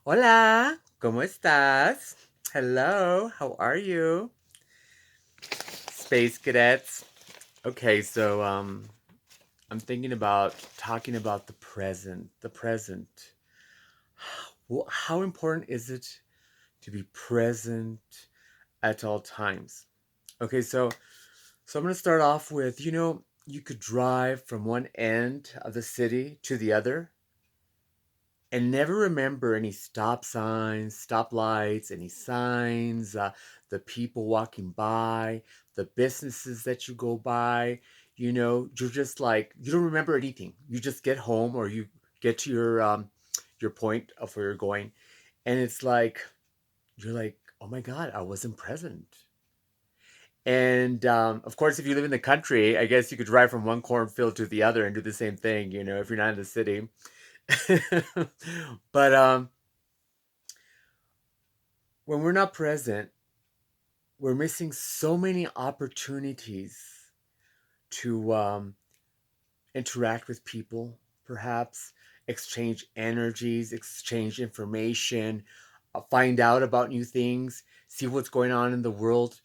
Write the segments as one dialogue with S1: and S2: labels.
S1: Hola, ¿cómo estás? Hello, how are you? Space cadets. Okay, so I'm thinking about talking about the present. The present. Well, how important is it to be present at all times? Okay, so I'm going to start off with, you could drive from one end of the city to the other and never remember any stop signs, stop lights, any signs, the people walking by, the businesses that you go by. You're just like you don't remember anything. You just get home or you get to your point of where you're going, and it's like you're like, oh my god, I wasn't present. And of course, if you live in the country, I guess you could drive from one cornfield to the other and do the same thing. If you're not in the city. But when we're not present, we're missing so many opportunities to interact with people, perhaps exchange energies, exchange information, find out about new things, see what's going on in the world.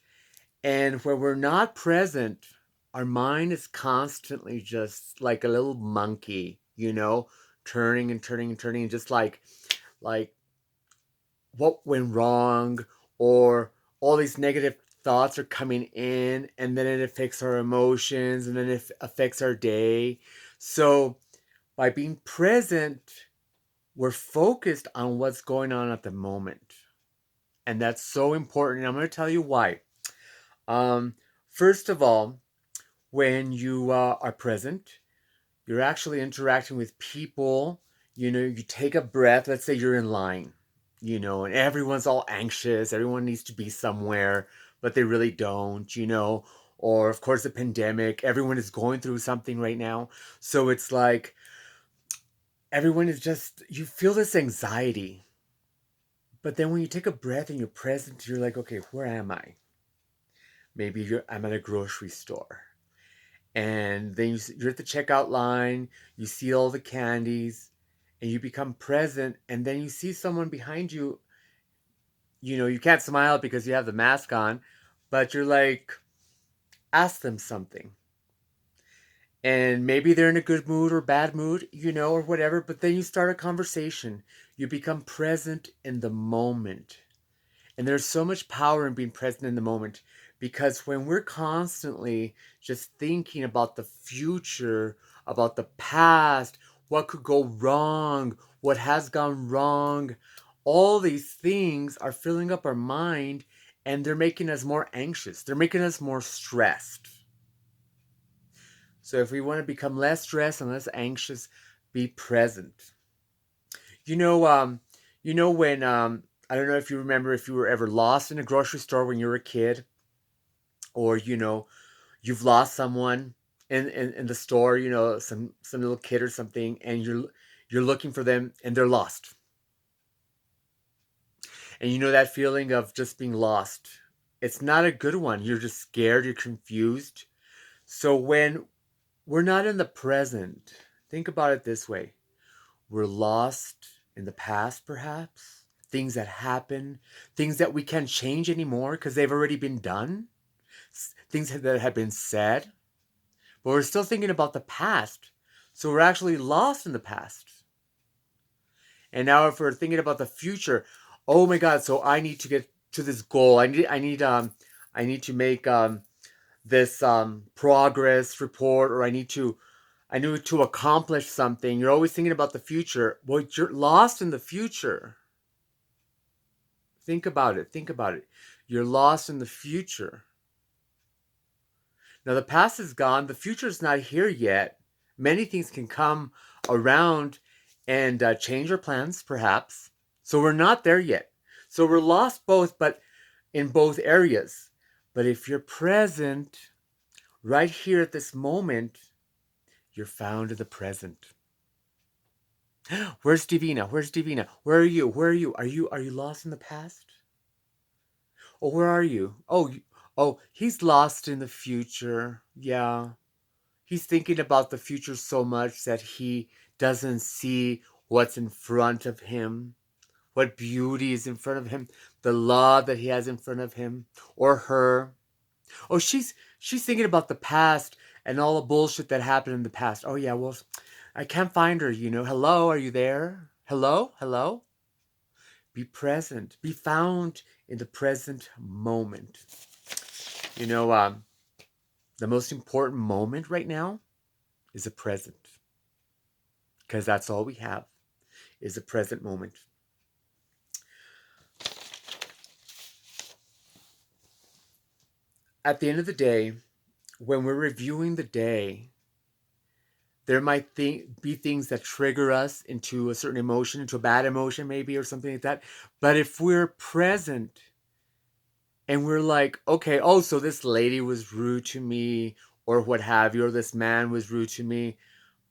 S1: And when we're not present, our mind is constantly just like a little monkey, turning and turning and turning, and just like what went wrong, or all these negative thoughts are coming in, and then it affects our emotions, and then it affects our day. So by being present, we're focused on what's going on at the moment, and that's so important. I'm going to tell you why. um, First of all, when you are present, you're actually interacting with people. You take a breath. Let's say you're in line, and everyone's all anxious. Everyone needs to be somewhere, but they really don't, Or, of course, the pandemic. Everyone is going through something right now. So it's like everyone is just, you feel this anxiety. But then when you take a breath and you're present, you're like, okay, where am I? Maybe I'm at a grocery store. And then you're at the checkout line, you see all the candies, and you become present, and then you see someone behind you. You can't smile because you have the mask on, but you're like, ask them something. And maybe they're in a good mood or bad mood, or whatever, but then you start a conversation. You become present in the moment. And there's so much power in being present in the moment, because when we're constantly just thinking about the future, about the past, what could go wrong, what has gone wrong, all these things are filling up our mind, and they're making us more anxious. They're making us more stressed. So if we want to become less stressed and less anxious, be present. You know, um, when I don't know if you remember if you were ever lost in a grocery store when you were a kid, or you've lost someone in the store, some little kid or something, and you're looking for them and they're lost. And you know that feeling of just being lost. It's not a good one. You're just scared, you're confused. So when we're not in the present, think about it this way. We're lost in the past, perhaps. Things that happen, things that we can't change anymore because they've already been done, things that have been said, but we're still thinking about the past. So we're actually lost in the past. And now if we're thinking about the future, oh my God, so I need to get to this goal. I need to make this progress report, or I need to accomplish something. You're always thinking about the future. Well, you're lost in the future. Think about it. Think about it. You're lost in the future. Now, the past is gone. The future is not here yet. Many things can come around and change our plans, perhaps. So we're not there yet. So we're lost both, but in both areas. But if you're present right here at this moment, you're found in the present. Where's Divina? Where's Divina? Where are you? Where are you? Are you lost in the past? Oh, where are you? Oh, he's lost in the future. Yeah. He's thinking about the future so much that he doesn't see what's in front of him, what beauty is in front of him, the love that he has in front of him or her. Oh, she's thinking about the past and all the bullshit that happened in the past. Oh yeah, well, I can't find her, you know. Hello, are you there? Hello? Hello? Be present. Be found in the present moment. You know, the most important moment right now is the present. Because that's all we have is the present moment. At the end of the day, when we're reviewing the day, there might be things that trigger us into a certain emotion, into a bad emotion maybe, or something like that. But if we're present and we're like, okay, oh, so this lady was rude to me, or what have you, or this man was rude to me.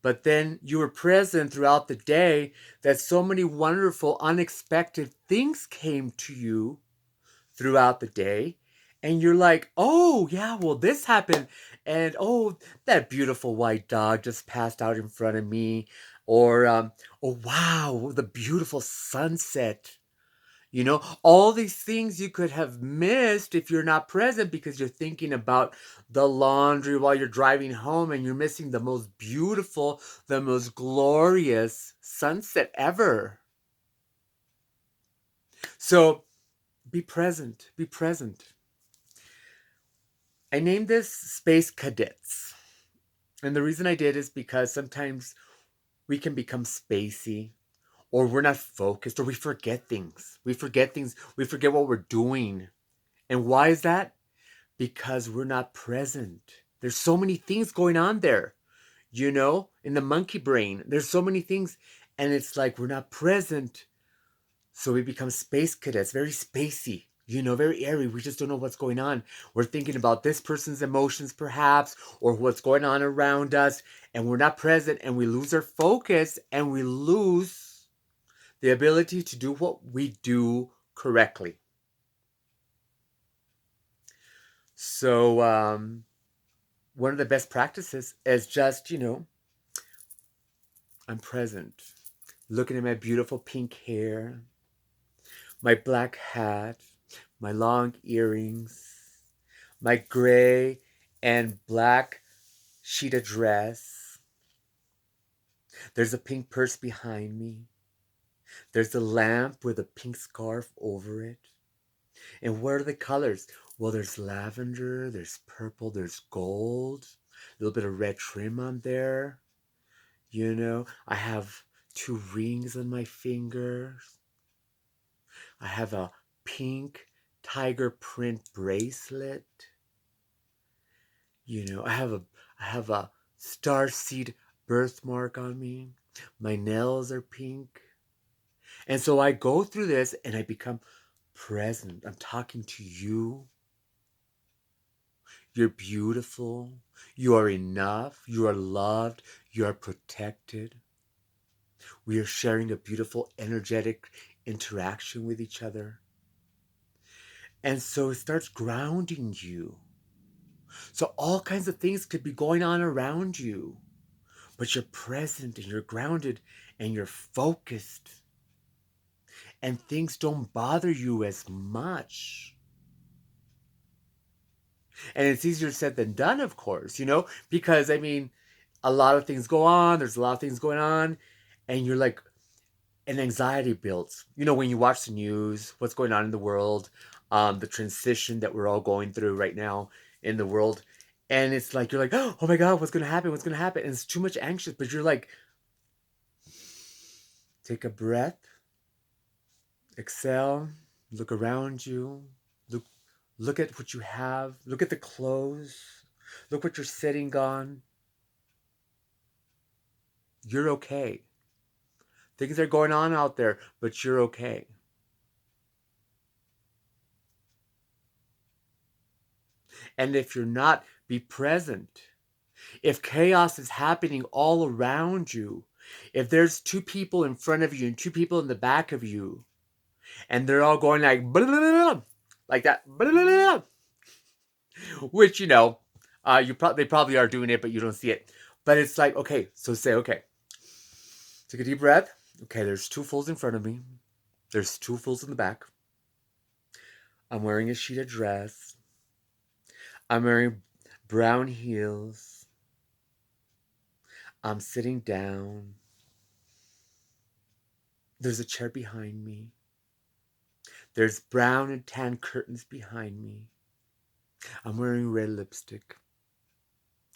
S1: But then you were present throughout the day that so many wonderful, unexpected things came to you throughout the day. And you're like, oh, yeah, well, this happened. And oh, that beautiful white dog just passed out in front of me. Or, oh, wow, the beautiful sunset. You know, all these things you could have missed if you're not present because you're thinking about the laundry while you're driving home and you're missing the most beautiful, the most glorious sunset ever. So be present, be present. I named this Space Cadets. And the reason I did is because sometimes we can become spacey or we're not focused or we forget things. We forget things. We forget what we're doing. And why is that? Because we're not present. There's so many things going on there, you know, in the monkey brain. There's so many things. And it's like we're not present. So we become space cadets, very spacey, you know, very airy. We just don't know what's going on. We're thinking about this person's emotions, perhaps, or what's going on around us, and we're not present, and we lose our focus, and we lose the ability to do what we do correctly. So, one of the best practices is just, you know, I'm present, looking at my beautiful pink hair, my black hat, my long earrings, my gray and black cheetah dress. There's a pink purse behind me. There's a lamp with a pink scarf over it. And what are the colors? Well, there's lavender, there's purple, there's gold, a little bit of red trim on there. You know, I have 2 rings on my fingers. I have a pink tiger print bracelet. You know, I have a star seed birthmark on me. My nails are pink. And so I go through this and I become present. I'm talking to you. You're beautiful. You are enough. You are loved. You are protected. We are sharing a beautiful, energetic interaction with each other. And so it starts grounding you. So all kinds of things could be going on around you, but you're present and you're grounded and you're focused. And things don't bother you as much. And it's easier said than done, of course, you know, because I mean, a lot of things go on, there's a lot of things going on, and you're like, an anxiety builds. You know, when you watch the news, what's going on in the world, the transition that we're all going through right now in the world. And it's like, you're like, oh my God, what's going to happen? What's going to happen? And it's too much anxious, but you're like, take a breath, exhale, look around you, look, look at what you have, look at the clothes, look what you're sitting on. You're okay. Things are going on out there, but you're okay. And if you're not, be present. If chaos is happening all around you, if there's 2 people in front of you and 2 people in the back of you, and they're all going like, blah, blah, blah, blah, like that, blah, blah, blah, which, you know, they probably are doing it, but you don't see it. But it's like, okay, so say, okay, take a deep breath. Okay, there's 2 fools in front of me. There's two fools in the back. I'm wearing a sheeted dress. I'm wearing brown heels. I'm sitting down. There's a chair behind me. There's brown and tan curtains behind me. I'm wearing red lipstick.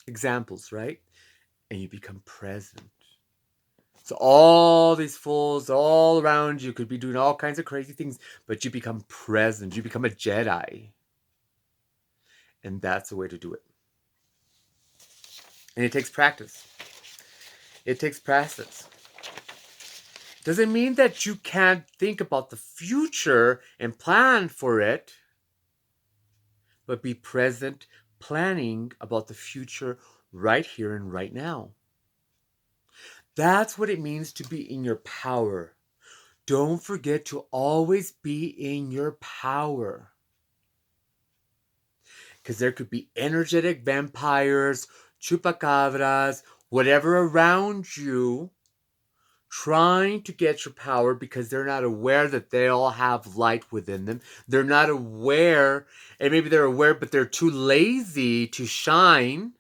S1: Examples, right? And you become present. So all these fools all around you could be doing all kinds of crazy things, but you become present. You become a Jedi. And that's the way to do it. And it takes practice. It takes practice. Doesn't mean that you can't think about the future and plan for it, but be present, planning about the future right here and right now. That's what it means to be in your power. Don't forget to always be in your power. Because there could be energetic vampires, chupacabras, whatever around you trying to get your power because they're not aware that they all have light within them. They're not aware, and maybe they're aware, but they're too lazy to shine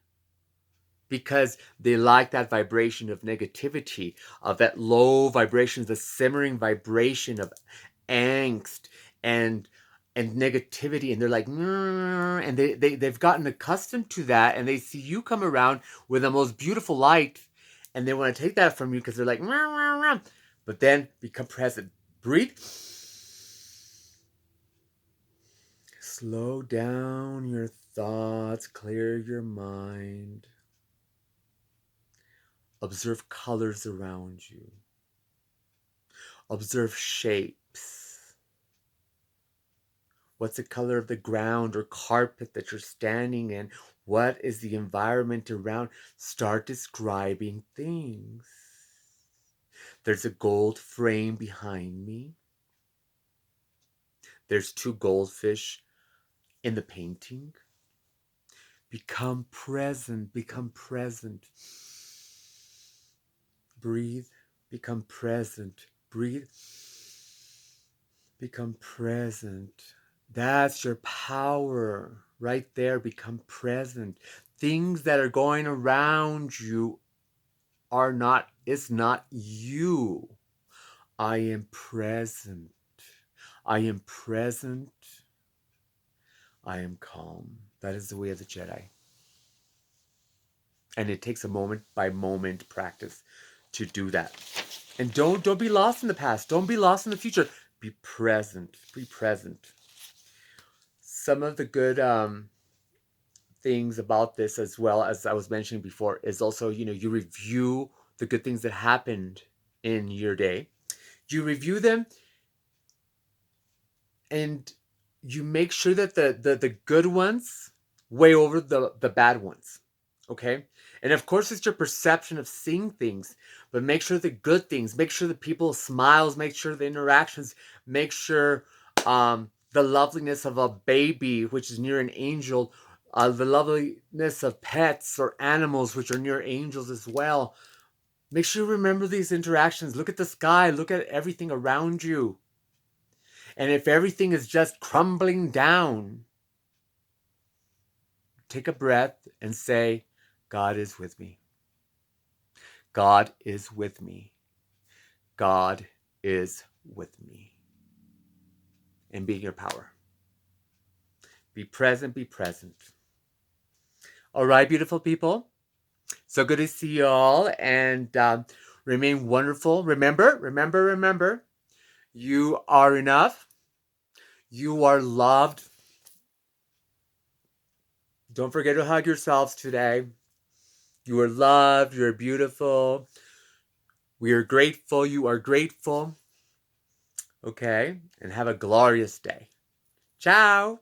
S1: because they like that vibration of negativity, of that low vibration, the simmering vibration of angst and negativity, and they're like, and they've gotten accustomed to that, and they see you come around with the most beautiful light, and they want to take that from you because they're like, but then become present. Breathe. Slow down your thoughts, clear your mind. Observe colors around you. Observe shapes. What's the color of the ground or carpet that you're standing in? What is the environment around? Start describing things. There's a gold frame behind me. There's two goldfish in the painting. Become present. Become present. Breathe. Become present. Breathe. Become present. That's your power right there. Become present. Things that are going around you it's not you. I am present. I am present. I am calm. That is the way of the Jedi. And it takes a moment by moment practice to do that. And don't be lost in the past. Don't be lost in the future. Be present. Be present. Some of the good things about this, as well as I was mentioning before, is also, you review the good things that happened in your day. You review them and you make sure that the good ones weigh over the bad ones. Okay? And of course, it's your perception of seeing things, but make sure the good things, make sure the people smiles, make sure the interactions, make sure the loveliness of a baby, which is near an angel, the loveliness of pets or animals, which are near angels as well. Make sure you remember these interactions. Look at the sky. Look at everything around you. And if everything is just crumbling down, take a breath and say, God is with me. God is with me. God is with me. And be in your power. Be present, be present. All right, beautiful people. So good to see you all, and remain wonderful. Remember, you are enough. You are loved. Don't forget to hug yourselves today. You are loved. You are beautiful. We are grateful. You are grateful. Okay? And have a glorious day. Ciao.